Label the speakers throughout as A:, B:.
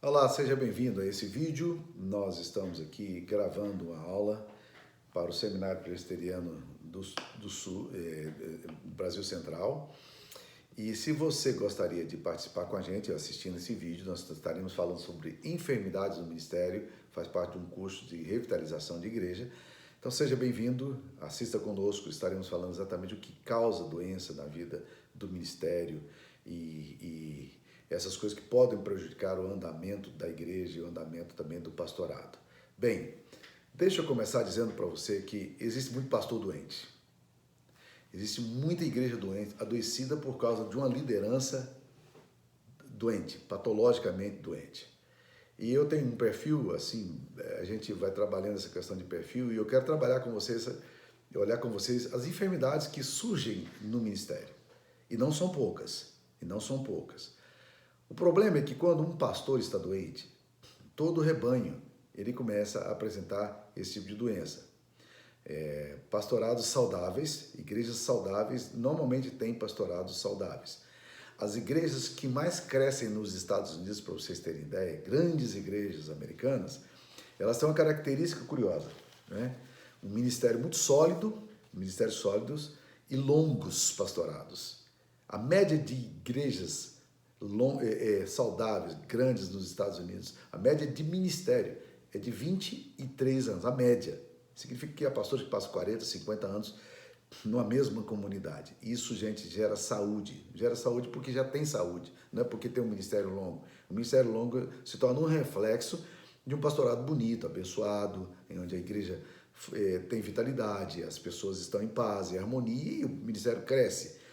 A: Olá, seja bem-vindo a esse vídeo. Nós estamos aqui gravando uma aula para o Seminário Presbiteriano do Sul, Brasil Central. E se você gostaria de participar com a gente assistindo esse vídeo, nós estaremos falando sobre enfermidades no ministério, faz parte de um curso de revitalização de igreja. Então seja bem-vindo, assista conosco, estaremos falando exatamente o que causa doença na vida do ministério e essas coisas que podem prejudicar o andamento da igreja e o andamento também do pastorado. Bem, deixa eu começar dizendo para você que existe muito pastor doente. Existe muita igreja doente, adoecida por causa de uma liderança doente, patologicamente doente. E eu tenho um perfil, assim, a gente vai trabalhando essa questão de perfil e eu quero trabalhar com vocês, olhar com vocês as enfermidades que surgem no ministério. E não são poucas, O problema é que quando um pastor está doente, todo o rebanho, ele começa a apresentar esse tipo de doença. Pastorados saudáveis, igrejas saudáveis, normalmente têm pastorados saudáveis. As igrejas que mais crescem nos Estados Unidos, para vocês terem ideia, grandes igrejas americanas, elas têm uma característica curiosa, né? Um ministério muito sólido, ministérios sólidos e longos pastorados. A média de igrejas saudáveis, grandes nos Estados Unidos, a média de ministério é de 23 anos, a média. Significa que há pastores que passam 40, 50 anos numa mesma comunidade. Isso, gente, gera saúde. Gera saúde porque já tem saúde, não é porque tem um ministério longo. O ministério longo se torna um reflexo de um pastorado bonito, abençoado, em onde a igreja tem vitalidade, as pessoas estão em paz e harmonia e o ministério cresce.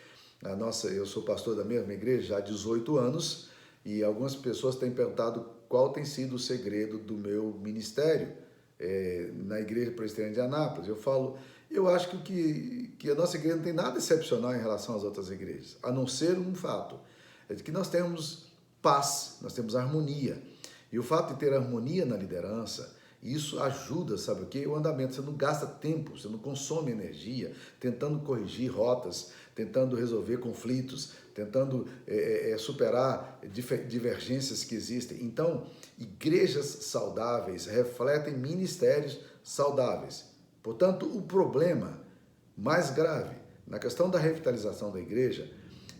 A: Eu sou pastor da mesma igreja já há 18 anos e algumas pessoas têm perguntado qual tem sido o segredo do meu ministério na igreja presbiteriana de Anápolis. Eu acho que a nossa igreja não tem nada excepcional em relação às outras igrejas, a não ser um fato, é de que nós temos paz, nós temos harmonia. E o fato de ter harmonia na liderança, isso ajuda, sabe o quê? O andamento. Você não gasta tempo, você não consome energia tentando corrigir rotas, tentando resolver conflitos, tentando superar divergências que existem. Então, igrejas saudáveis refletem ministérios saudáveis. Portanto, o problema mais grave na questão da revitalização da igreja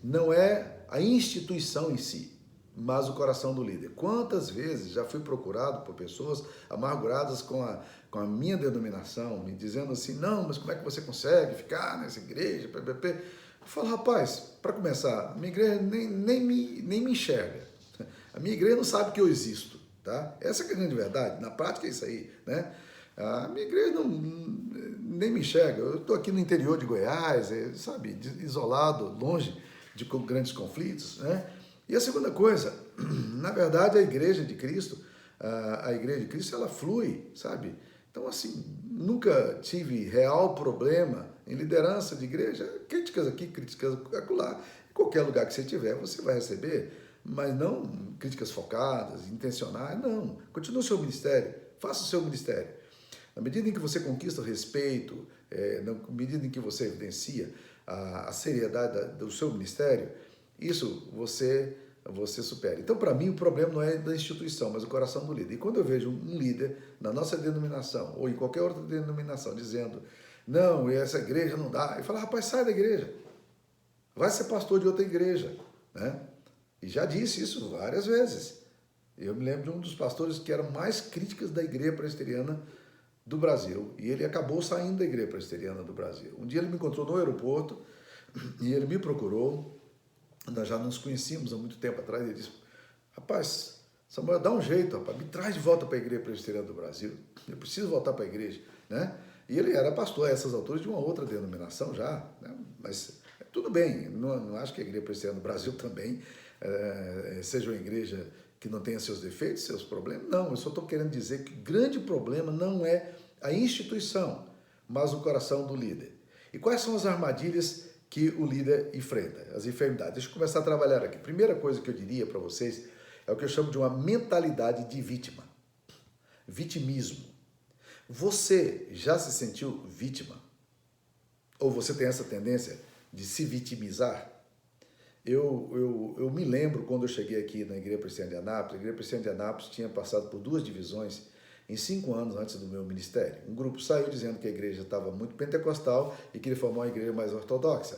A: não é a instituição em si, mas o coração do líder. Quantas vezes já fui procurado por pessoas amarguradas com a minha denominação, me dizendo assim, não, mas como é que você consegue ficar nessa igreja, PPP? Eu falo, rapaz, para começar, minha igreja nem me enxerga. A minha igreja não sabe que eu existo, tá? Essa é a grande verdade, na prática é isso aí, né? A minha igreja nem me enxerga. Eu estou aqui no interior de Goiás, sabe, isolado, longe de grandes conflitos, né? E a segunda coisa, na verdade, a igreja de Cristo, ela flui, sabe? Então, assim, nunca tive real problema em liderança de igreja. Críticas aqui, críticas acolá. Em qualquer lugar que você tiver, você vai receber, mas não críticas focadas, intencionais, não. Continue o seu ministério, faça o seu ministério. Na medida em que você conquista o respeito, na medida em que você evidencia a seriedade do seu ministério, isso você supera. Então, para mim, o problema não é da instituição, mas o coração do líder. E quando eu vejo um líder na nossa denominação, ou em qualquer outra denominação, dizendo, não, essa igreja não dá, eu falo, rapaz, sai da igreja. Vai ser pastor de outra igreja, né? E já disse isso várias vezes. Eu me lembro de um dos pastores que eram mais críticas da igreja presbiteriana do Brasil, e ele acabou saindo da igreja presbiteriana do Brasil. Um dia ele me encontrou no aeroporto, e ele me procurou, nós já nos conhecíamos há muito tempo atrás, ele disse, rapaz, Samuel, dá um jeito, rapaz, me traz de volta para a igreja presbiteriana do Brasil, eu preciso voltar para a igreja, né? E ele era pastor a essas alturas de uma outra denominação já, né? Mas tudo bem, não acho que a igreja presbiteriana do Brasil também seja uma igreja que não tenha seus defeitos, seus problemas. Não, eu só estou querendo dizer que o grande problema não é a instituição, mas o coração do líder. E quais são as armadilhas que o líder enfrenta, as enfermidades? Deixa eu começar a trabalhar aqui. Primeira coisa que eu diria para vocês é o que eu chamo de uma mentalidade de vítima. Vitimismo. Você já se sentiu vítima? Ou você tem essa tendência de se vitimizar? Eu me lembro quando eu cheguei aqui na Igreja Presbiteriana de Anápolis. A Igreja Presbiteriana de Anápolis tinha passado por 2 divisões em 5 anos antes do meu ministério. Um grupo saiu dizendo que a igreja estava muito pentecostal e queria formar uma igreja mais ortodoxa.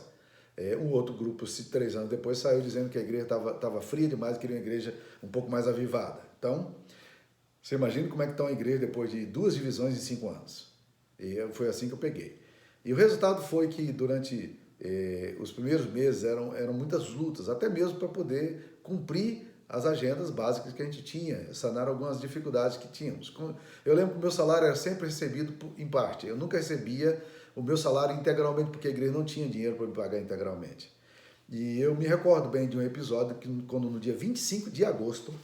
A: Um outro grupo, 3 anos depois, saiu dizendo que a igreja estava fria demais e queria uma igreja um pouco mais avivada. Então, você imagina como é que está uma igreja depois de 2 divisões em 5 anos. E foi assim que eu peguei. E o resultado foi que durante os primeiros meses eram muitas lutas, até mesmo para poder cumprir as agendas básicas que a gente tinha, sanar algumas dificuldades que tínhamos. Eu lembro que o meu salário era sempre recebido em parte. Eu nunca recebia o meu salário integralmente, porque a igreja não tinha dinheiro para me pagar integralmente. E eu me recordo bem de um episódio que, quando no dia 25 de agosto,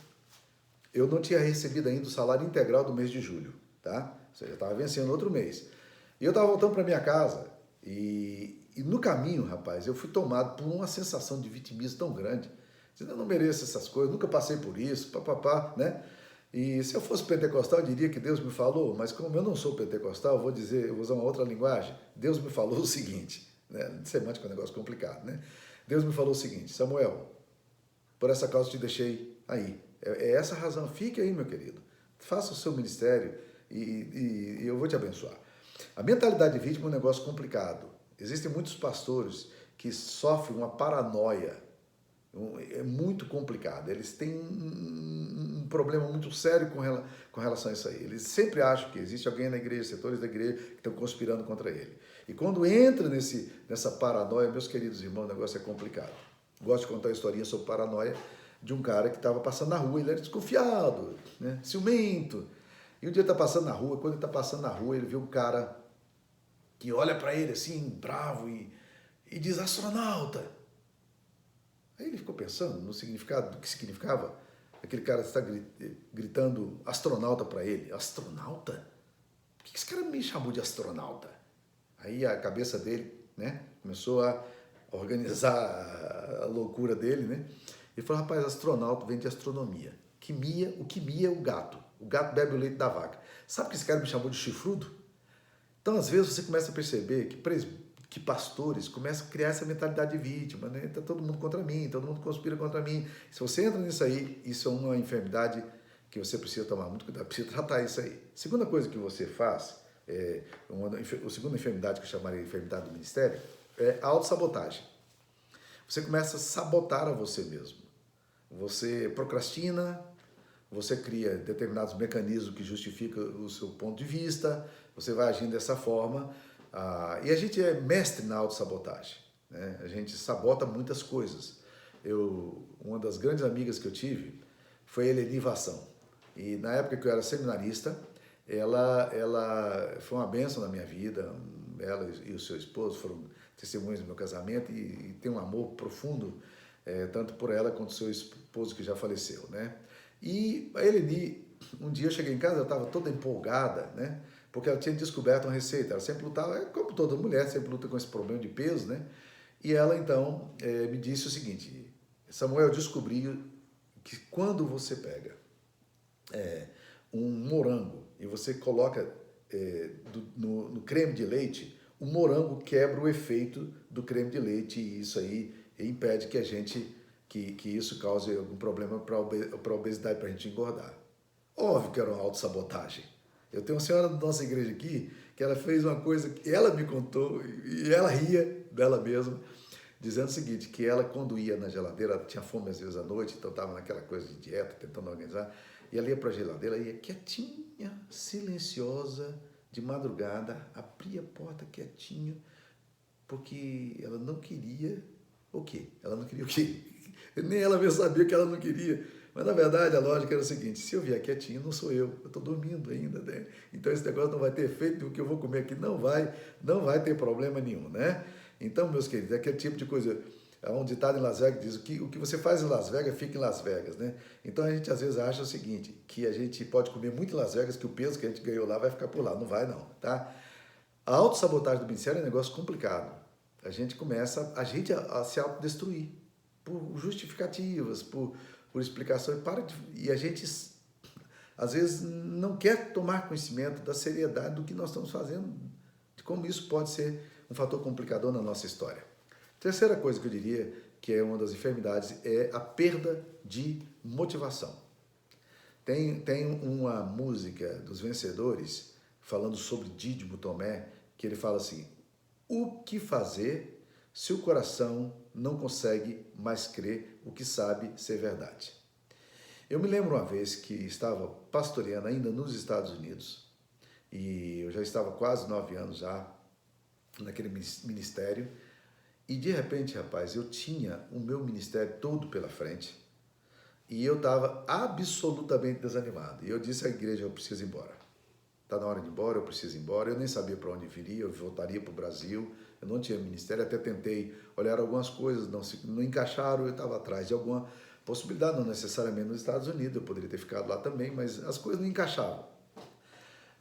A: eu não tinha recebido ainda o salário integral do mês de julho, tá? Ou seja, eu estava vencendo outro mês. E eu estava voltando para minha casa e no caminho, rapaz, eu fui tomado por uma sensação de vitimismo tão grande. Eu não mereço essas coisas, nunca passei por isso, papapá, né? E se eu fosse pentecostal, eu diria que Deus me falou, mas como eu não sou pentecostal, eu vou usar uma outra linguagem. Deus me falou o seguinte, né? Semântica é um negócio complicado, né? Deus me falou o seguinte: Samuel, por essa causa eu te deixei aí. É essa a razão, fique aí, meu querido. Faça o seu ministério e eu vou te abençoar. A mentalidade de vítima é um negócio complicado. Existem muitos pastores que sofrem uma paranoia. É muito complicado. Eles têm um problema muito sério com relação a isso aí. Eles sempre acham que existe alguém na igreja, setores da igreja que estão conspirando contra ele. E quando entra nessa paranoia, meus queridos irmãos, o negócio é complicado. Gosto de contar uma historinha sobre paranoia de um cara que estava passando na rua. Ele era desconfiado, né? Ciumento. E um dia ele está passando na rua. Quando ele está passando na rua, ele vê um cara que olha para ele assim, bravo, e diz: astronauta. Aí ele ficou pensando no significado, do que significava aquele cara estar gritando astronauta para ele. Astronauta? Por que esse cara me chamou de astronauta? Aí a cabeça dele, né, começou a organizar a loucura dele, né? Ele falou: rapaz, astronauta vem de astronomia. O que mia é o gato. O gato bebe o leite da vaca. Sabe que esse cara me chamou de chifrudo? Então, às vezes, você começa a perceber que pastores começam a criar essa mentalidade de vítima, né? Está todo mundo contra mim, todo mundo conspira contra mim. Se você entra nisso aí, isso é uma enfermidade que você precisa tomar muito cuidado, precisa tratar isso aí. Segunda coisa que você faz, a segunda enfermidade que eu chamaria de enfermidade do ministério, é a autossabotagem. Você começa a sabotar a você mesmo. Você procrastina, você cria determinados mecanismos que justificam o seu ponto de vista, você vai agindo dessa forma. E a gente é mestre na autossabotagem, né? A gente sabota muitas coisas. Uma das grandes amigas que eu tive foi a Eleni Vassão. E na época que eu era seminarista, ela foi uma bênção na minha vida. Ela e o seu esposo foram testemunhas do meu casamento e tem um amor profundo, tanto por ela quanto o seu esposo que já faleceu, né? E a Eleni, um dia eu cheguei em casa, ela estava toda empolgada, né? Porque ela tinha descoberto uma receita. Ela sempre lutava, como toda mulher, sempre luta com esse problema de peso, né? E ela, então, me disse o seguinte: Samuel, eu descobri que quando você pega um morango e você coloca no creme de leite, o morango quebra o efeito do creme de leite e isso aí impede que isso cause algum problema para a obesidade, para a gente engordar. Óbvio que era uma autossabotagem. Eu tenho uma senhora da nossa igreja aqui que ela fez uma coisa que ela me contou e ela ria dela mesma, dizendo o seguinte, que ela quando ia na geladeira, ela tinha fome às vezes à noite, então estava naquela coisa de dieta, tentando organizar, e ela ia para a geladeira, ia quietinha, silenciosa, de madrugada, abria a porta quietinho, porque ela não queria o quê? Ela não queria o quê? Nem ela mesma sabia o que ela não queria. Mas, na verdade, a lógica era o seguinte: se eu vier quietinho, não sou eu estou dormindo ainda, né? Então, esse negócio não vai ter efeito, o que eu vou comer aqui não vai ter problema nenhum, né? Então, meus queridos, é aquele tipo de coisa. Há um ditado em Las Vegas que diz o que você faz em Las Vegas, fica em Las Vegas, né? Então, a gente, às vezes, acha o seguinte, que a gente pode comer muito em Las Vegas, que o peso que a gente ganhou lá vai ficar por lá. Não vai, não, tá? A autossabotagem do ministério é um negócio complicado. A gente começa a se autodestruir por justificativas, por explicações, e a gente, às vezes, não quer tomar conhecimento da seriedade do que nós estamos fazendo, de como isso pode ser um fator complicador na nossa história. Terceira coisa que eu diria que é uma das enfermidades, é a perda de motivação. Tem uma música dos Vencedores, falando sobre Dídimo Tomé, que ele fala assim: o que fazer se o coração não consegue mais crer o que sabe ser verdade? Eu me lembro uma vez que estava pastoreando ainda nos Estados Unidos, e eu já estava quase 9 anos já naquele ministério, e de repente, rapaz, eu tinha o meu ministério todo pela frente, e eu estava absolutamente desanimado. E eu disse à igreja: eu preciso ir embora. Está na hora de ir embora, eu preciso ir embora. Eu nem sabia para onde viria, eu voltaria para o Brasil, eu não tinha ministério, até tentei olhar algumas coisas, não encaixaram, eu estava atrás de alguma possibilidade, não necessariamente nos Estados Unidos, eu poderia ter ficado lá também, mas as coisas não encaixavam.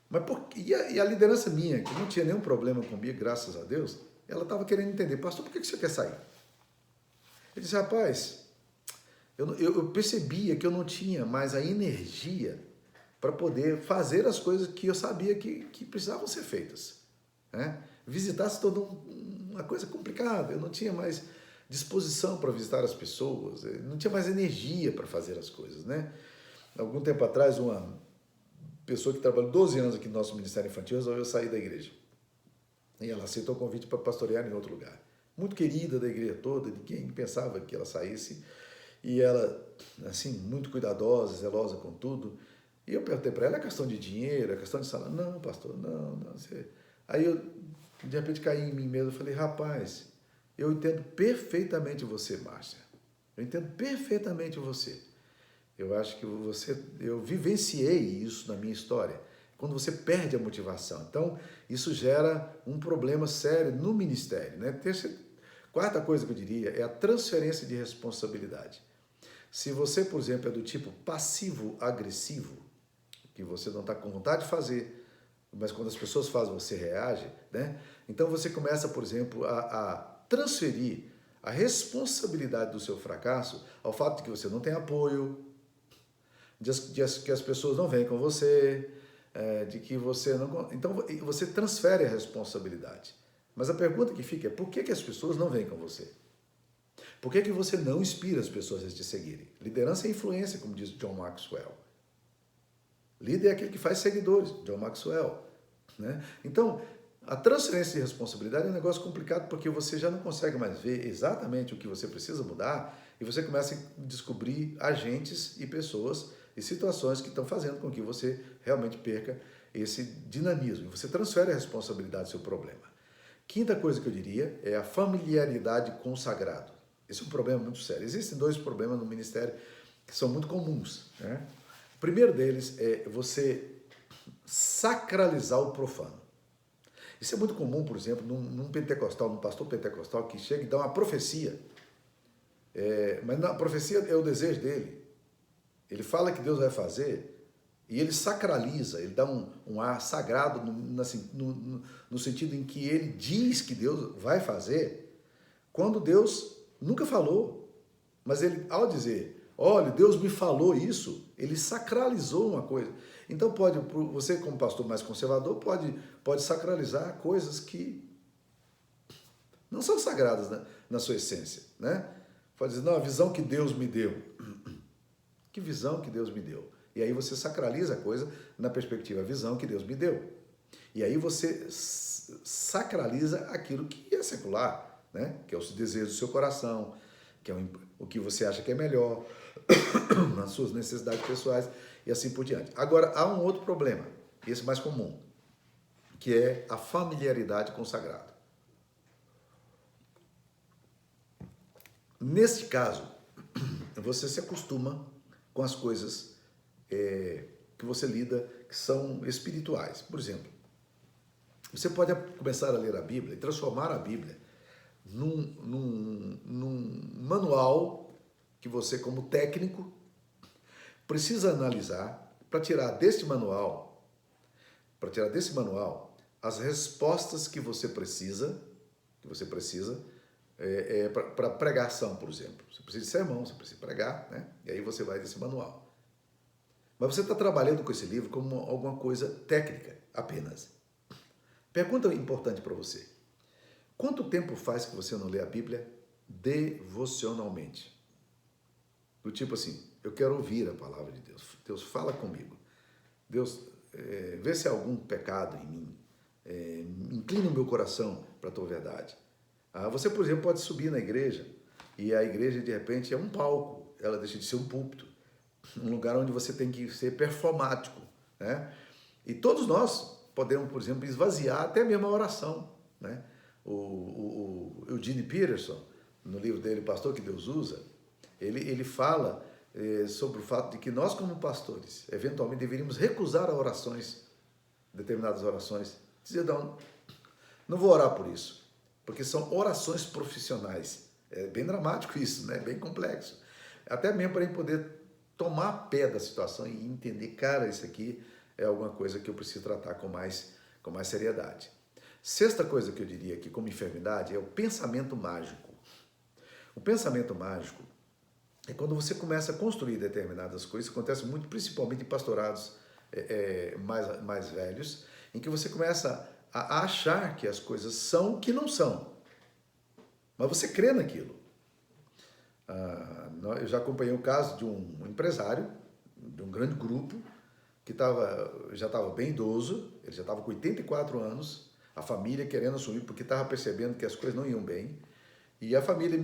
A: Mas e a liderança minha, que não tinha nenhum problema comigo, graças a Deus, ela estava querendo entender: pastor, por que você quer sair? Eu disse: rapaz, eu percebia que eu não tinha mais a energia para poder fazer as coisas que eu sabia que precisavam ser feitas. Né? Visitar se tornou uma coisa complicada, eu não tinha mais disposição para visitar as pessoas, não tinha mais energia para fazer as coisas. Né? Algum tempo atrás, uma pessoa que trabalhou 12 anos aqui no nosso Ministério Infantil resolveu sair da igreja. E ela aceitou o convite para pastorear em outro lugar. Muito querida da igreja toda, ninguém pensava que ela saísse. E ela, assim, muito cuidadosa, zelosa com tudo. E eu perguntei para ela: é questão de dinheiro, é questão de salário? Não, pastor, não. Aí eu, de repente, caí em mim mesmo e falei: rapaz, eu entendo perfeitamente você, Márcia. Eu entendo perfeitamente você. Eu acho que eu vivenciei isso na minha história, quando você perde a motivação. Então, isso gera um problema sério no ministério. Né? Quarta coisa que eu diria é a transferência de responsabilidade. Se você, por exemplo, é do tipo passivo-agressivo, que você não está com vontade de fazer, mas quando as pessoas fazem, você reage, né? Então você começa, por exemplo, a transferir a responsabilidade do seu fracasso ao fato de que você não tem apoio, que as pessoas não vêm com você, de que você não... Então você transfere a responsabilidade. Mas a pergunta que fica é: por que as pessoas não vêm com você? Por que você não inspira as pessoas a te seguirem? Liderança é influência, como diz John Maxwell. Líder é aquele que faz seguidores, John Maxwell. Né? Então, a transferência de responsabilidade é um negócio complicado, porque você já não consegue mais ver exatamente o que você precisa mudar, e você começa a descobrir agentes e pessoas e situações que estão fazendo com que você realmente perca esse dinamismo. Você transfere a responsabilidade do seu problema. Quinta coisa que eu diria é a familiaridade com o sagrado. Esse é um problema muito sério. Existem 2 problemas no ministério que são muito comuns. Né? O primeiro deles é você sacralizar o profano. Isso é muito comum, por exemplo, num pentecostal, num pastor pentecostal que chega e dá uma profecia. Mas a profecia é o desejo dele. Ele fala que Deus vai fazer e ele sacraliza, ele dá um ar sagrado no sentido em que ele diz que Deus vai fazer, quando Deus nunca falou. Mas ele, ao dizer: olha, Deus me falou isso, ele sacralizou uma coisa. Então você, como pastor mais conservador, pode sacralizar coisas que não são sagradas na sua essência. Né? Pode dizer: não, a visão que Deus me deu. Que visão que Deus me deu? E aí você sacraliza a coisa na perspectiva, a visão que Deus me deu. E aí você sacraliza aquilo que é secular, né? Que é o desejo do seu coração, que é o que você acha que é melhor, nas suas necessidades pessoais e assim por diante. Agora, há um outro problema, esse mais comum, que é a familiaridade com o sagrado. Neste caso, você se acostuma com as coisas que você lida, que são espirituais. Por exemplo, você pode começar a ler a Bíblia e transformar a Bíblia num manual que você, como técnico, precisa analisar para tirar desse manual as respostas que você precisa para pregação, por exemplo. Você precisa de sermão, você precisa pregar, né? E aí você vai desse manual. Mas você está trabalhando com esse livro como alguma coisa técnica apenas. Pergunta importante para você: quanto tempo faz que você não lê a Bíblia devocionalmente. Do tipo assim, eu quero ouvir a palavra de Deus. Deus, fala comigo. Deus, vê se há algum pecado em mim. Inclina o meu coração para a tua verdade. Você, por exemplo, pode subir na igreja e a igreja, de repente, é um palco. Ela deixa de ser um púlpito. Um lugar onde você tem que ser performático, né? E todos nós podemos, por exemplo, esvaziar até mesmo a oração, né? O Eugene Peterson, no livro dele, Pastor que Deus Usa, ele fala sobre o fato de que nós, como pastores, eventualmente deveríamos recusar orações, determinadas orações, dizer, não vou orar por isso, porque são orações profissionais. É bem dramático isso, né? Bem complexo. Até mesmo para a gente poder tomar pé da situação e entender, cara, isso aqui é alguma coisa que eu preciso tratar com mais seriedade. Sexta coisa que eu diria aqui como enfermidade é o pensamento mágico. O pensamento mágico é quando você começa a construir determinadas coisas, isso acontece muito, principalmente em pastorados mais velhos, em que você começa a achar que as coisas são o que não são, mas você crê naquilo. Eu já acompanhei o caso de um empresário, de um grande grupo, que já estava bem idoso, ele já estava com 84 anos, a família querendo assumir porque estava percebendo que as coisas não iam bem, e a família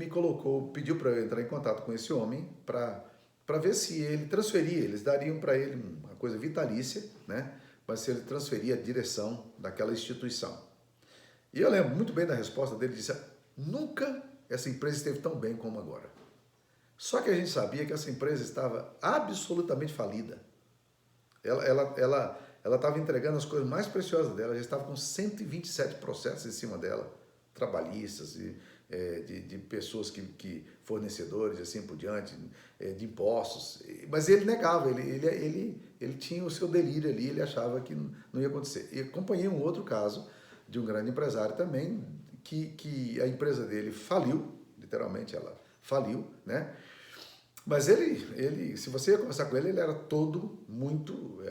A: pediu para eu entrar em contato com esse homem para ver se ele transferia, eles dariam para ele uma coisa vitalícia, né? Mas se ele transferia a direção daquela instituição. E eu lembro muito bem da resposta dele, ele disse, nunca essa empresa esteve tão bem como agora. Só que a gente sabia que essa empresa estava absolutamente falida. Ela estava entregando as coisas mais preciosas dela, já estava com 127 processos em cima dela, trabalhistas, de pessoas fornecedores, assim por diante, de impostos. Mas ele negava, ele tinha o seu delírio ali, ele achava que não ia acontecer. E acompanhei um outro caso de um grande empresário também, que a empresa dele faliu, literalmente ela faliu, né? Mas ele, se você ia conversar com ele era todo muito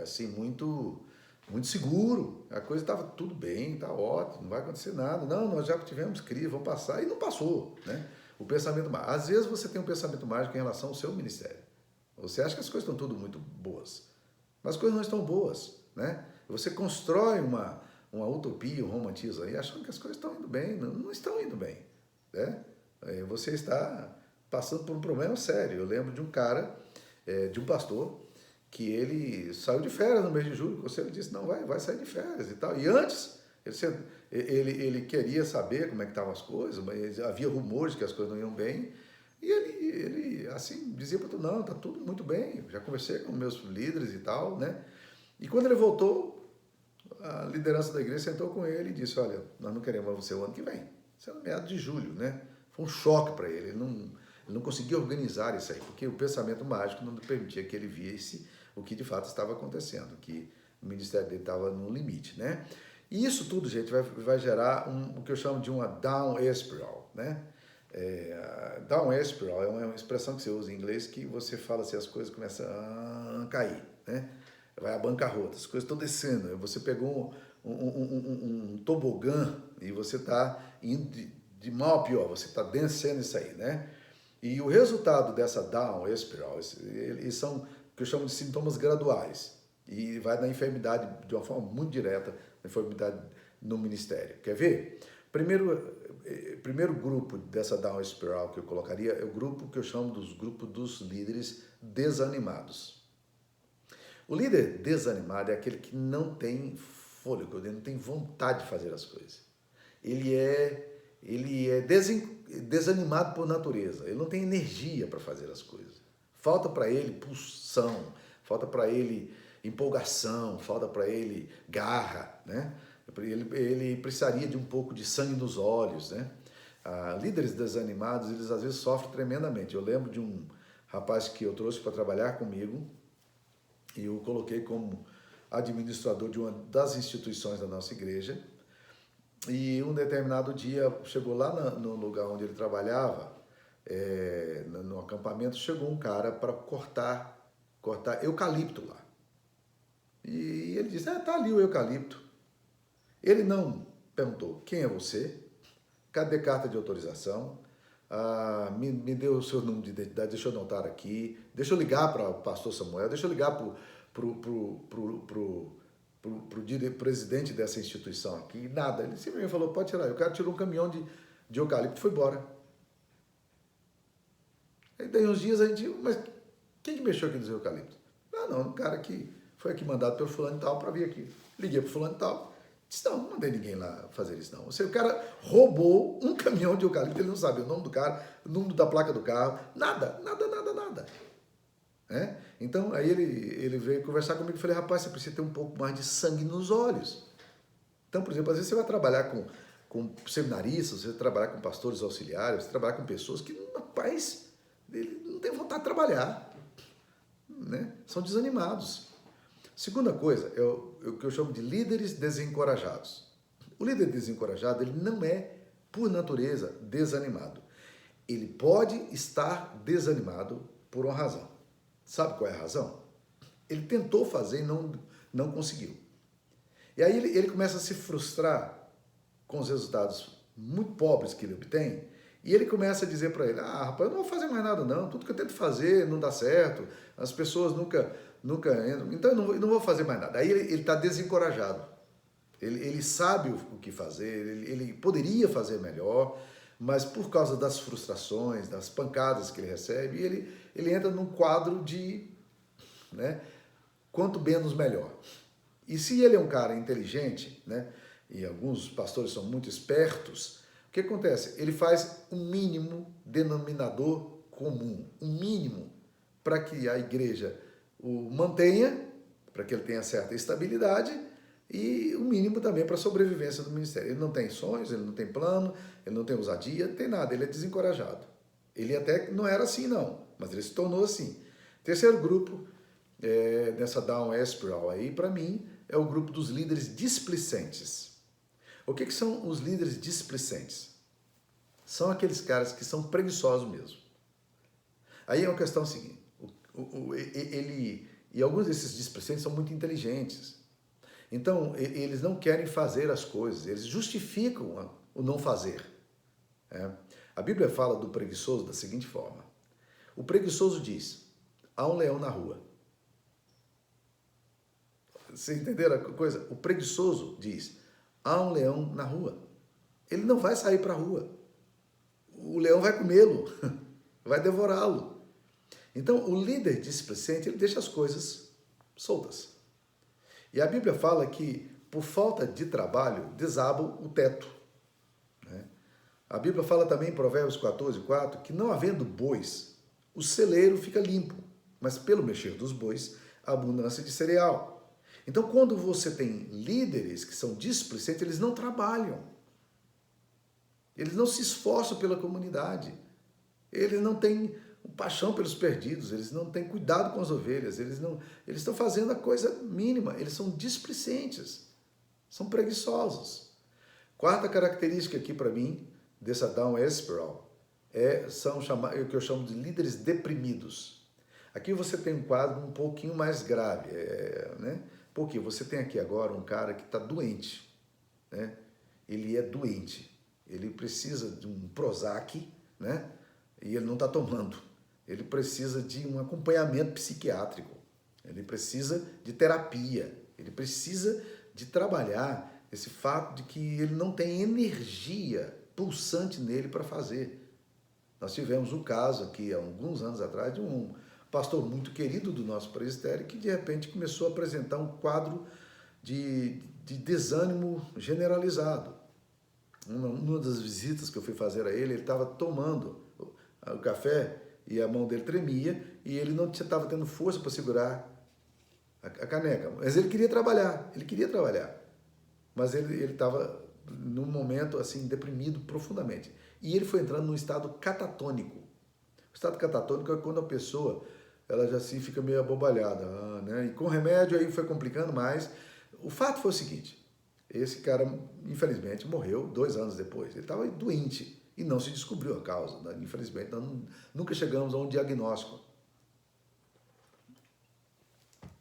A: seguro. A coisa estava tudo bem, está ótimo, não vai acontecer nada. Não, nós já tivemos crise, vamos passar. E não passou, né? O pensamento mágico. Às vezes você tem um pensamento mágico em relação ao seu ministério. Você acha que as coisas estão tudo muito boas, mas as coisas não estão boas, né? Você constrói uma utopia, um romantismo aí, achando que as coisas estão indo bem. Não estão indo bem, né? Você está passando por um problema sério. Eu lembro de um cara, de um pastor, que ele saiu de férias no mês de julho. O conselho disse, não, vai sair de férias e tal. E antes, ele queria saber como é que estavam as coisas, mas havia rumores que as coisas não iam bem. E ele assim, dizia para todo mundo, não, está tudo muito bem. Eu já conversei com meus líderes e tal, né? E quando ele voltou, a liderança da igreja sentou com ele e disse, olha, nós não queremos você o ano que vem. Isso é no meado de julho, né? Foi um choque para ele. Ele não conseguia organizar isso aí, porque o pensamento mágico não permitia que ele visse o que de fato estava acontecendo, que o ministério dele estava no limite, né? E isso tudo, gente, vai gerar o que eu chamo de uma down spiral, né? Down spiral é uma expressão que você usa em inglês que você fala assim, as coisas começam a cair, né? Vai à bancarrota, as coisas estão descendo. Você pegou um tobogã e você está indo de mal a pior, você está descendo isso aí, né? E o resultado dessa down spiral, eles são o que eu chamo de sintomas graduais. E vai na enfermidade de uma forma muito direta, na enfermidade no ministério. Quer ver? Primeiro grupo dessa down spiral que eu colocaria é o grupo que eu chamo dos grupos dos líderes desanimados. O líder desanimado é aquele que não tem fôlego, ele não tem vontade de fazer as coisas. Ele é desanimado por natureza, ele não tem energia para fazer as coisas. Falta para ele pulsão, falta para ele empolgação, falta para ele garra, né? Ele precisaria de um pouco de sangue nos olhos, né? Líderes desanimados, eles às vezes sofrem tremendamente. Eu lembro de um rapaz que eu trouxe para trabalhar comigo e eu coloquei como administrador de uma das instituições da nossa igreja. E um determinado dia, chegou lá no lugar onde ele trabalhava, no acampamento, chegou um cara para cortar eucalipto lá. E ele disse, tá ali o eucalipto. Ele não perguntou, quem é você? Cadê carta de autorização? Me dê o seu número de identidade, deixa eu anotar aqui, deixa eu ligar para o pastor Samuel, deixa eu ligar para o presidente dessa instituição aqui, nada. Ele simplesmente falou, pode tirar. O cara tirou um caminhão de eucalipto e foi embora. Aí daí uns dias a gente, mas quem que mexeu aqui nos eucaliptos? Ah, não, um cara que foi aqui mandado pelo fulano e tal para vir aqui. Liguei pro fulano e tal. Disse, não mandei ninguém lá fazer isso, não. O cara roubou um caminhão de eucalipto, ele não sabe o nome do cara, o número da placa do carro, nada. É? Então, aí ele veio conversar comigo e falei, rapaz, você precisa ter um pouco mais de sangue nos olhos. Então, por exemplo, às vezes você vai trabalhar com seminaristas, você vai trabalhar com pastores auxiliares, você vai trabalhar com pessoas que, rapaz, ele não tem vontade de trabalhar, né? São desanimados. Segunda coisa, é o que eu chamo de líderes desencorajados. O líder desencorajado, ele não é, por natureza, desanimado. Ele pode estar desanimado por uma razão. Sabe qual é a razão? Ele tentou fazer e não conseguiu. E aí ele começa a se frustrar com os resultados muito pobres que ele obtém, e ele começa a dizer para ele, rapaz, eu não vou fazer mais nada não, tudo que eu tento fazer não dá certo, as pessoas nunca entram, então eu não vou fazer mais nada. Aí ele está desencorajado, ele sabe o que fazer, ele poderia fazer melhor, mas por causa das frustrações, das pancadas que ele recebe, ele entra num quadro de, né, quanto menos melhor. E se ele é um cara inteligente, né, e alguns pastores são muito espertos, o que acontece? Ele faz um mínimo denominador comum, um mínimo para que a igreja o mantenha, para que ele tenha certa estabilidade, e o mínimo também para a sobrevivência do ministério. Ele não tem sonhos, ele não tem plano, ele não tem ousadia, não tem nada, ele é desencorajado. Ele até não era assim não, mas ele se tornou assim. Terceiro grupo, nessa down spiral aí, para mim, é o grupo dos líderes displicentes. O que são os líderes displicentes? São aqueles caras que são preguiçosos mesmo. Aí é uma questão seguinte, e alguns desses displicentes são muito inteligentes. Então, eles não querem fazer as coisas, eles justificam o não fazer. A Bíblia fala do preguiçoso da seguinte forma. O preguiçoso diz, há um leão na rua. Vocês entenderam a coisa? O preguiçoso diz, há um leão na rua. Ele não vai sair para a rua. O leão vai comê-lo, vai devorá-lo. Então, o líder displicente, ele deixa as coisas soltas. E a Bíblia fala que, por falta de trabalho, desaba o teto. Né? A Bíblia fala também em Provérbios 14:4, que não havendo bois, o celeiro fica limpo, mas pelo mexer dos bois, a abundância de cereal. Então, quando você tem líderes que são displicentes, eles não trabalham. Eles não se esforçam pela comunidade. Eles não têm paixão pelos perdidos, eles não têm cuidado com as ovelhas, eles estão fazendo a coisa mínima, eles são displicentes, são preguiçosos. Quarta característica aqui para mim, dessa down spiral, são o que eu chamo de líderes deprimidos. Aqui você tem um quadro um pouquinho mais grave, né? Porque você tem aqui agora um cara que está doente, né? Ele é doente, ele precisa de um Prozac, né? E ele não está tomando. Ele precisa de um acompanhamento psiquiátrico, ele precisa de terapia, ele precisa de trabalhar esse fato de que ele não tem energia pulsante nele para fazer. Nós tivemos um caso aqui, há alguns anos atrás, de um pastor muito querido do nosso presbitério que de repente começou a apresentar um quadro de desânimo generalizado. Uma das visitas que eu fui fazer a ele estava tomando o café e a mão dele tremia e ele não estava tendo força para segurar a caneca. Mas ele queria trabalhar, mas ele estava num momento assim deprimido profundamente. E ele foi entrando num estado catatônico. O estado catatônico é quando a pessoa ela já assim fica meio abobalhada, né? E com remédio aí foi complicando mais. O fato foi o seguinte, esse cara infelizmente morreu 2 anos depois. Ele estava doente. E não se descobriu a causa, né? Infelizmente, nós nunca chegamos a um diagnóstico.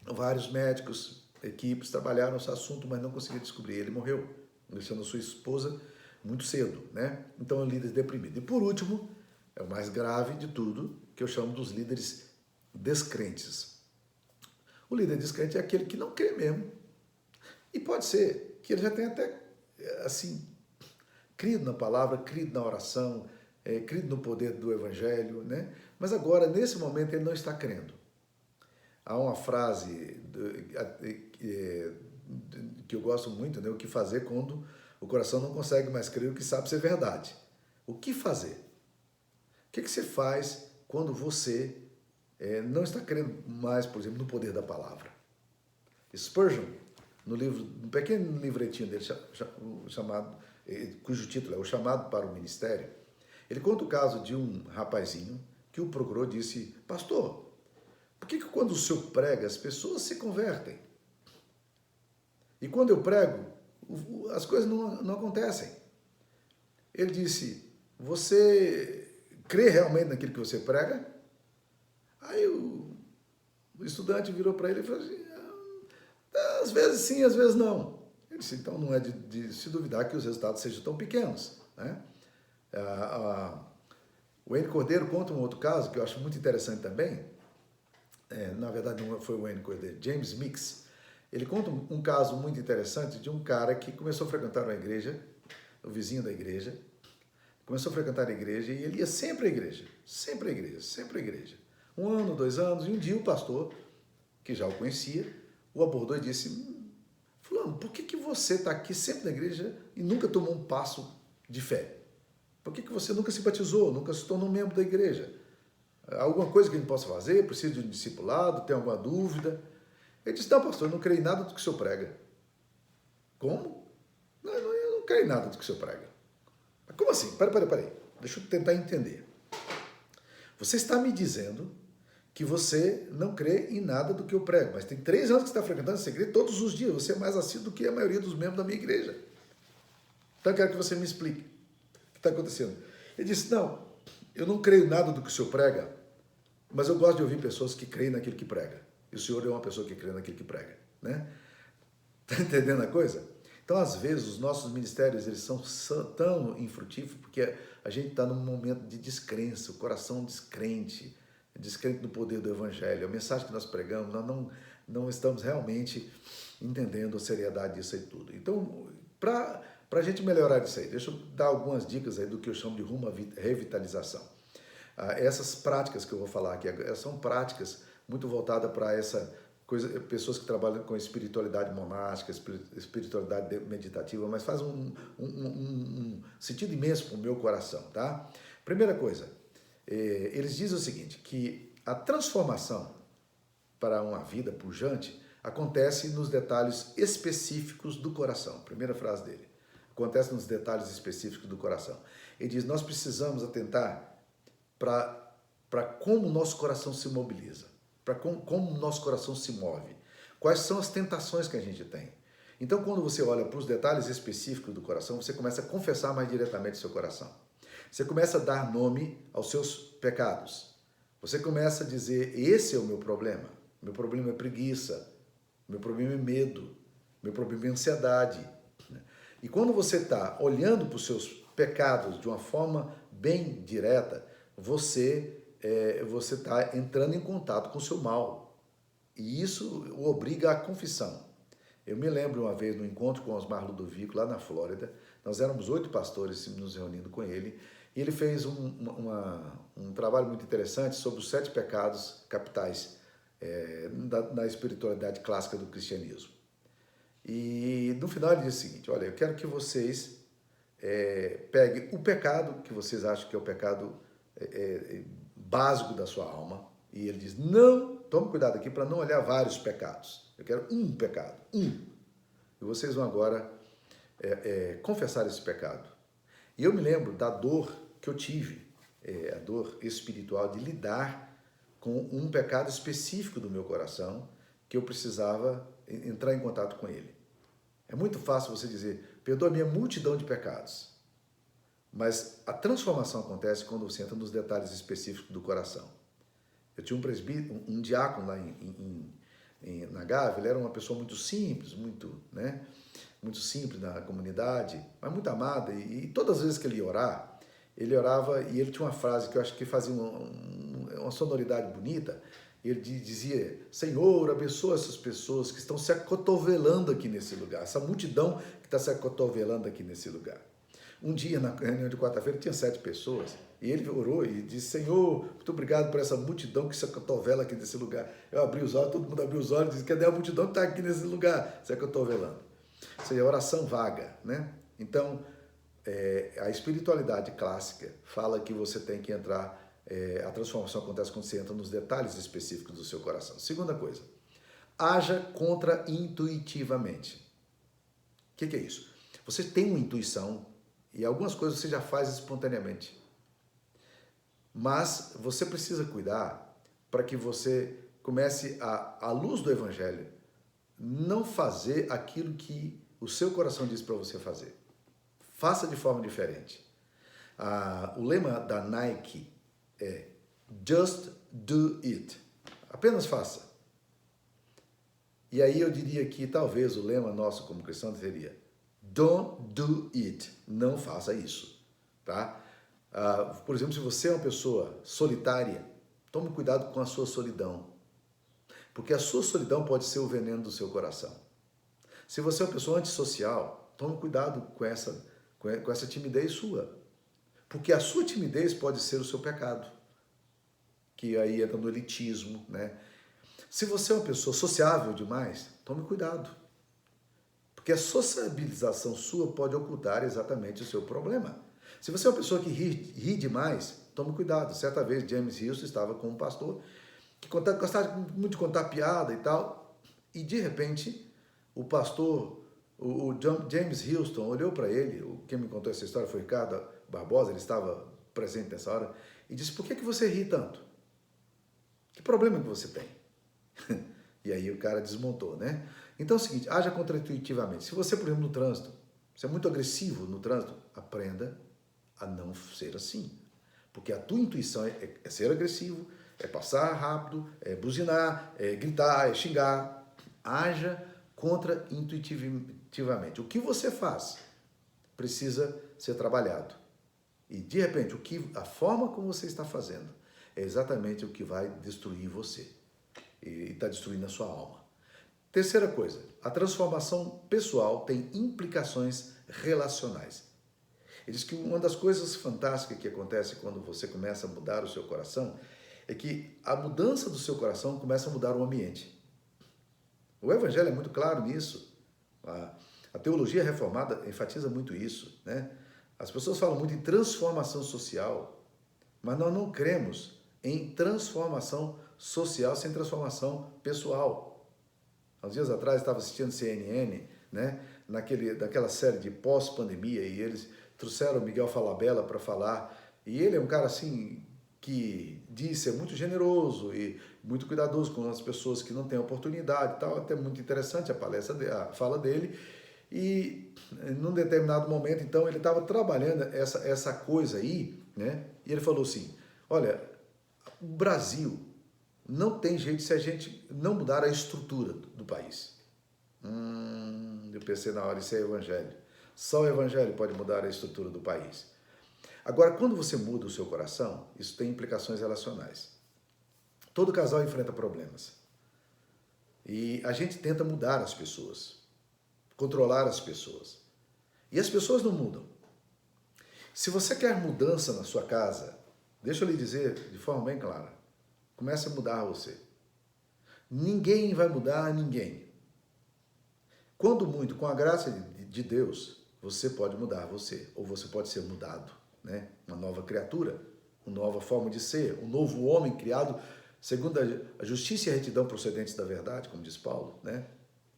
A: Vários médicos, equipes trabalharam esse assunto, mas não conseguiram descobrir. Ele morreu, deixando a sua esposa muito cedo, né? Então, é um líder deprimido. E por último, É o mais grave de tudo, que eu chamo dos líderes descrentes. O líder descrente é aquele que não crê mesmo. E pode ser que ele já tenha até, assim, crido na palavra, crido na oração, crido no poder do evangelho, né? Mas agora, nesse momento, ele não está crendo. Há uma frase que eu gosto muito, né? O que fazer quando o coração não consegue mais crer o que sabe ser verdade. O que fazer? O que você faz quando você não está crendo mais, por exemplo, no poder da palavra? Spurgeon, no pequeno livretinho dele, cujo título é O Chamado para o Ministério, ele conta o caso de um rapazinho que o procurou e disse: pastor, por que quando o senhor prega as pessoas se convertem? E quando eu prego, as coisas não acontecem. Ele disse: você crê realmente naquilo que você prega? Aí o estudante virou para ele e falou assim: às vezes sim, às vezes não. Ele disse: então não é de se duvidar que os resultados sejam tão pequenos, né? O Wayne Cordeiro conta um outro caso que eu acho muito interessante também. Na verdade, não foi o Wayne Cordeiro, James Mix. Ele conta um caso muito interessante de um cara que começou a frequentar uma igreja, o vizinho da igreja, começou a frequentar a igreja e ele ia sempre à igreja, sempre à igreja, sempre à igreja. 1 ano, 2 anos, e um dia o pastor, que já o conhecia, o abordou e disse: fulano, por que você está aqui sempre na igreja e nunca tomou um passo de fé? Por que você nunca se batizou, nunca se tornou membro da igreja? Alguma coisa que a gente possa fazer? Precisa de um discipulado? Tem alguma dúvida? Ele disse: não, pastor, eu não creio em nada do que o senhor prega. Como? Não, eu não creio em nada do que o senhor prega. Mas como assim? Peraí. Deixa eu tentar entender. Você está me dizendo que você não crê em nada do que eu prego, mas tem 3 anos que você está frequentando essa igreja todos os dias. Você é mais assíduo do que a maioria dos membros da minha igreja. Então eu quero que você me explique o que está acontecendo. Ele disse: não, eu não creio em nada do que o senhor prega, mas eu gosto de ouvir pessoas que creem naquilo que prega. E o senhor é uma pessoa que crê naquilo que prega, né? Está entendendo a coisa? Então, às vezes, os nossos ministérios eles são tão infrutíferos porque a gente está num momento de descrença, o coração descrente no poder do evangelho. A mensagem que nós pregamos, nós não estamos realmente entendendo a seriedade disso aí tudo. Então, para a gente melhorar isso aí, deixa eu dar algumas dicas aí do que eu chamo de rumo à revitalização. Essas práticas que eu vou falar aqui são práticas muito voltadas para essa coisa, pessoas que trabalham com espiritualidade monástica, espiritualidade meditativa, mas faz um sentido imenso para o meu coração, tá? Primeira coisa, eles dizem o seguinte, que a transformação para uma vida pujante acontece nos detalhes específicos do coração. Primeira frase dele. Acontece nos detalhes específicos do coração. Ele diz: nós precisamos atentar para como o nosso coração se mobiliza, para como o nosso coração se move, quais são as tentações que a gente tem. Então, quando você olha para os detalhes específicos do coração, você começa a confessar mais diretamente o seu coração. Você começa a dar nome aos seus pecados. Você começa a dizer: esse é o meu problema. Meu problema é preguiça, meu problema é medo, meu problema é ansiedade. E quando você está olhando para os seus pecados de uma forma bem direta, você está entrando em contato com o seu mal. E isso o obriga à confissão. Eu me lembro uma vez no encontro com Osmar Ludovico, lá na Flórida, nós éramos 8 pastores nos reunindo com ele, e ele fez um trabalho muito interessante sobre os 7 pecados capitais da espiritualidade clássica do cristianismo. E no final ele disse o seguinte: olha, eu quero que vocês peguem o pecado que vocês acham que é o pecado básico da sua alma, e ele diz: não, tome cuidado aqui para não olhar vários pecados, eu quero um pecado, e vocês vão agora confessar esse pecado. E eu me lembro da dor que eu tive, a dor espiritual de lidar com um pecado específico do meu coração, que eu precisava entrar em contato com ele. É muito fácil você dizer: perdoa a minha multidão de pecados. Mas a transformação acontece quando você entra nos detalhes específicos do coração. Eu tinha um presbítero, um diácono lá na Gávea, ele era uma pessoa muito simples, muito simples na comunidade, mas muito amada. E todas as vezes que ele ia orar, ele orava e ele tinha uma frase que eu acho que fazia uma sonoridade bonita. Ele dizia: Senhor, abençoa essas pessoas que estão se acotovelando aqui nesse lugar, essa multidão que está se acotovelando aqui nesse lugar. Um dia, na reunião de quarta-feira, tinha 7 pessoas, e ele orou e disse: Senhor, muito obrigado por essa multidão que se acotovela aqui nesse lugar. Eu abri os olhos, todo mundo abriu os olhos e disse: cadê a multidão que está aqui nesse lugar, se acotovelando? Ou seja, oração vaga, né? Então, a espiritualidade clássica fala que você tem que entrar, a transformação acontece quando você entra nos detalhes específicos do seu coração. Segunda coisa, haja contra-intuitivamente. O que é isso? Você tem uma intuição e algumas coisas você já faz espontaneamente, mas você precisa cuidar para que você comece, à luz do Evangelho, não fazer aquilo que o seu coração diz para você fazer. Faça de forma diferente. O lema da Nike é Just Do It. Apenas faça. E aí eu diria que talvez o lema nosso como cristão seria Don't Do It. Não faça isso. Tá? Por exemplo, se você é uma pessoa solitária, tome cuidado com a sua solidão. Porque a sua solidão pode ser o veneno do seu coração. Se você é uma pessoa antissocial, tome cuidado com essa timidez sua. Porque a sua timidez pode ser o seu pecado, que aí entra no elitismo, né? Se você é uma pessoa sociável demais, tome cuidado. Porque a sociabilização sua pode ocultar exatamente o seu problema. Se você é uma pessoa que ri demais, tome cuidado. Certa vez, James Houston estava com um pastor que gostava muito de contar piada e tal, e de repente, o pastor, James Houston, olhou para ele, quem me contou essa história foi Ricardo Barbosa, ele estava presente nessa hora, e disse: por que você ri tanto? Que problema que você tem? E aí o cara desmontou, né? Então é o seguinte, haja contra-intuitivamente. Se você, por exemplo, no trânsito, você é muito agressivo no trânsito, aprenda a não ser assim. Porque a tua intuição é ser agressivo, é passar rápido, é buzinar, é gritar, é xingar. Haja contra-intuitivamente. O que você faz precisa ser trabalhado. E, de repente, a forma como você está fazendo é exatamente o que vai destruir você. E está destruindo a sua alma. Terceira coisa, a transformação pessoal tem implicações relacionais. Ele diz que uma das coisas fantásticas que acontece quando você começa a mudar o seu coração é que a mudança do seu coração começa a mudar o ambiente. O Evangelho é muito claro nisso. A teologia reformada enfatiza muito isso, né? As pessoas falam muito em transformação social, mas nós não cremos em transformação social sem transformação pessoal. Há uns dias atrás estava assistindo CNN, né? Daquela série de pós-pandemia, e eles trouxeram o Miguel Falabella para falar, e ele é um cara assim que diz ser muito generoso e muito cuidadoso com as pessoas que não têm oportunidade e tal, até muito interessante a fala dele, e num determinado momento, então, ele estava trabalhando essa coisa aí, né? E ele falou assim: olha, o Brasil não tem jeito se a gente não mudar a estrutura do país. Eu pensei na hora, isso é evangelho. Só o evangelho pode mudar a estrutura do país. Agora, quando você muda o seu coração, isso tem implicações relacionais. Todo casal enfrenta problemas. E a gente tenta mudar as pessoas, controlar as pessoas. E as pessoas não mudam. Se você quer mudança na sua casa, deixa eu lhe dizer de forma bem clara, comece a mudar você. Ninguém vai mudar ninguém. Quando muito, com a graça de Deus, você pode mudar você, ou você pode ser mudado, né? Uma nova criatura, uma nova forma de ser, um novo homem criado segundo a justiça e a retidão procedentes da verdade, como diz Paulo, né?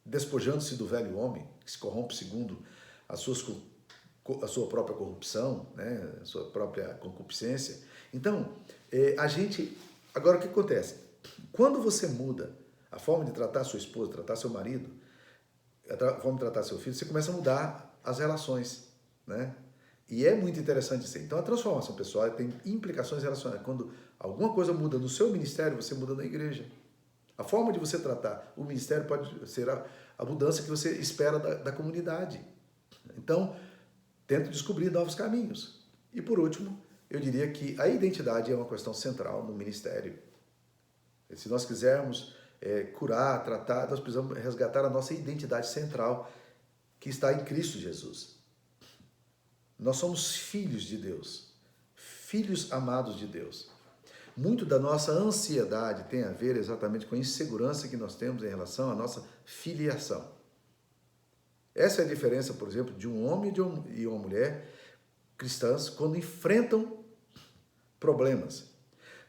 A: Despojando-se do velho homem, que se corrompe segundo a sua própria corrupção, né? A sua própria concupiscência. Então, agora o que acontece? Quando você muda a forma de tratar sua esposa, tratar seu marido, a forma de tratar seu filho, você começa a mudar as relações, né? E é muito interessante isso. Então, a transformação pessoal tem implicações relacionais. Quando alguma coisa muda no seu ministério, você muda na igreja. A forma de você tratar o ministério pode ser a mudança que você espera da comunidade. Então, tente descobrir novos caminhos. E, por último, eu diria que a identidade é uma questão central no ministério. Se nós quisermos curar, tratar, nós precisamos resgatar a nossa identidade central, que está em Cristo Jesus. Nós somos filhos de Deus, filhos amados de Deus. Muito da nossa ansiedade tem a ver exatamente com a insegurança que nós temos em relação à nossa filiação. Essa é a diferença, por exemplo, de um homem e uma mulher cristãs quando enfrentam problemas.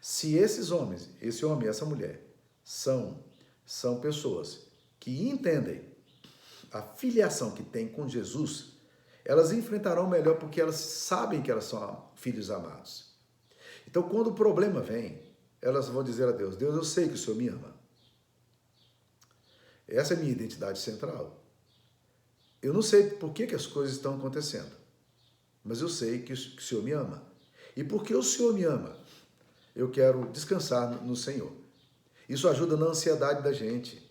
A: Se esses homens, esse homem e essa mulher, são pessoas que entendem a filiação que tem com Jesus, elas enfrentarão melhor porque elas sabem que elas são filhos amados. Então, quando o problema vem, elas vão dizer a Deus: Deus, eu sei que o Senhor me ama. Essa é a minha identidade central. Eu não sei por que as coisas estão acontecendo, mas eu sei que o Senhor me ama. E porque o Senhor me ama, eu quero descansar no Senhor. Isso ajuda na ansiedade da gente,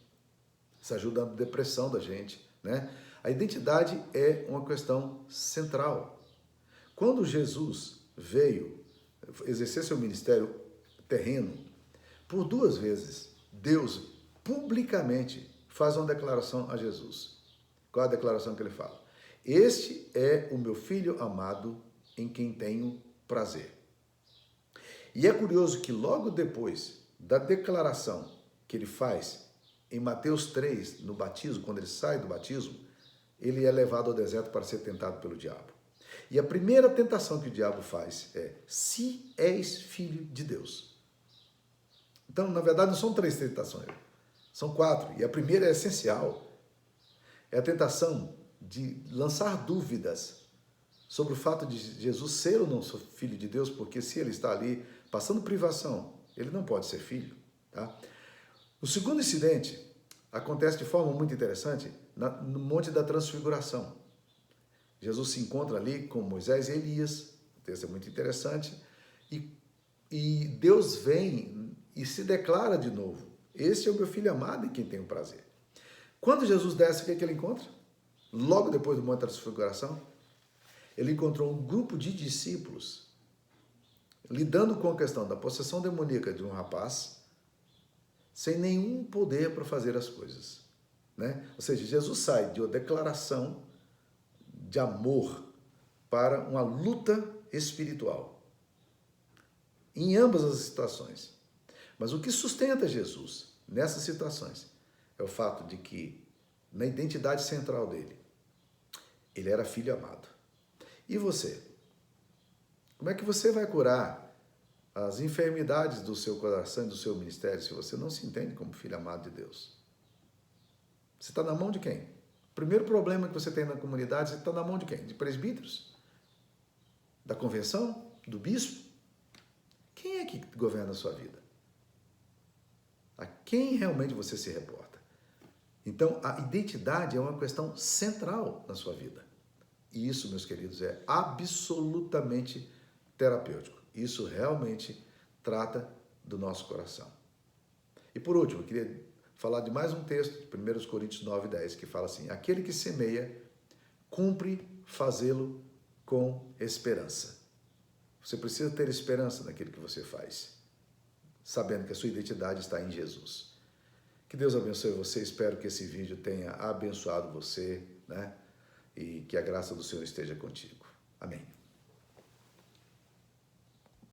A: isso ajuda na depressão da gente, né? A identidade é uma questão central. Quando Jesus veio exercer seu ministério terreno, por 2 vezes, Deus publicamente faz uma declaração a Jesus. Qual é a declaração que ele fala? Este é o meu filho amado em quem tenho prazer. E é curioso que logo depois da declaração que ele faz em Mateus 3, no batismo, quando ele sai do batismo, ele é levado ao deserto para ser tentado pelo diabo. E a primeira tentação que o diabo faz é: se és filho de Deus. Então, na verdade, não são 3 tentações, são 4. E a primeira é essencial. É a tentação de lançar dúvidas sobre o fato de Jesus ser ou não filho de Deus, porque se ele está ali passando privação, ele não pode ser filho. Tá? O segundo incidente acontece de forma muito interessante no Monte da Transfiguração. Jesus se encontra ali com Moisés e Elias, o texto é muito interessante, e Deus vem e se declara de novo: este é o meu filho amado em quem tenho prazer. Quando Jesus desce, o que ele encontra? Logo depois do Monte da Transfiguração, ele encontrou um grupo de discípulos lidando com a questão da possessão demoníaca de um rapaz, sem nenhum poder para fazer as coisas, né? Ou seja, Jesus sai de uma declaração de amor para uma luta espiritual, em ambas as situações. Mas o que sustenta Jesus nessas situações é o fato de que, na identidade central dele, ele era filho amado. E você? Como é que você vai curar as enfermidades do seu coração e do seu ministério se você não se entende como filho amado de Deus? Você está na mão de quem? O primeiro problema que você tem na comunidade, você está na mão de quem? De presbíteros? Da convenção? Do bispo? Quem é que governa a sua vida? A quem realmente você se reporta? Então, a identidade é uma questão central na sua vida. E isso, meus queridos, é absolutamente terapêutico. Isso realmente trata do nosso coração. E por último, eu queria falar de mais um texto, de 1 Coríntios 9:10, que fala assim: aquele que semeia, cumpre fazê-lo com esperança. Você precisa ter esperança naquilo que você faz, sabendo que a sua identidade está em Jesus. Que Deus abençoe você, espero que esse vídeo tenha abençoado você, né? E que a graça do Senhor esteja contigo. Amém.